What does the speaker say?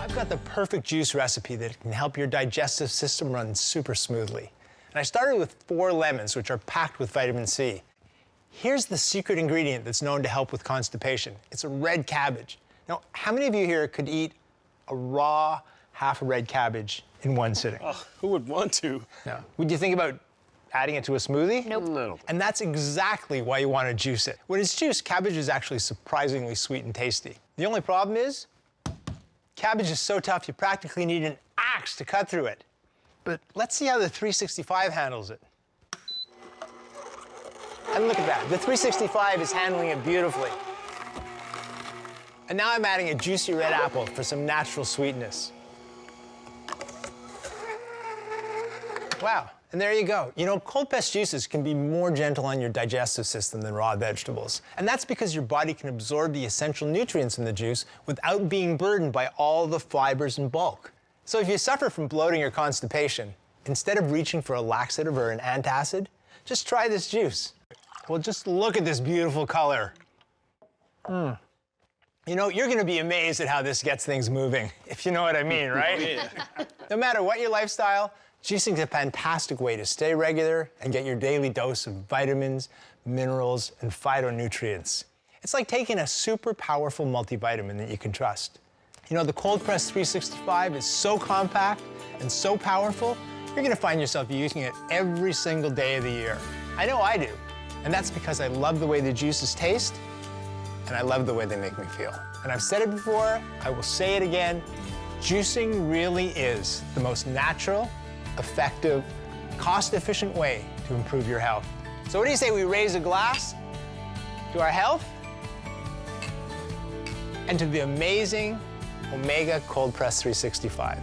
I've got the perfect juice recipe that can help your digestive system run super smoothly. And I started with 4 lemons, which are packed with vitamin C. Here's the secret ingredient that's known to help with constipation. It's a red cabbage. Now, how many of you here could eat a raw half a red cabbage in one sitting? Oh, who would want to? No. Would you think about adding it to a smoothie? Nope. No. And that's exactly why you want to juice it. When it's juiced, cabbage is actually surprisingly sweet and tasty. The only problem is, cabbage is so tough you practically need an axe to cut through it. But let's see how the 365 handles it. And look at that, the 365 is handling it beautifully. And now I'm adding a juicy red apple for some natural sweetness. Wow, and there you go. You know, cold-pressed juices can be more gentle on your digestive system than raw vegetables. And that's because your body can absorb the essential nutrients in the juice without being burdened by all the fibers and bulk. So if you suffer from bloating or constipation, instead of reaching for a laxative or an antacid, just try this juice. Well, just look at this beautiful color. You know, you're gonna be amazed at how this gets things moving, if you know what I mean, right? Yeah. No matter what your lifestyle, juicing is a fantastic way to stay regular and get your daily dose of vitamins, minerals, and phytonutrients. It's like taking a super powerful multivitamin that you can trust. You know, the Cold Press 365 is so compact and so powerful, you're gonna find yourself using it every single day of the year. I know I do. And that's because I love the way the juices taste, and I love the way they make me feel. And I've said it before, I will say it again, juicing really is the most natural, effective, cost-efficient way to improve your health. So what do you say we raise a glass to our health and to the amazing Omega Cold Press 365?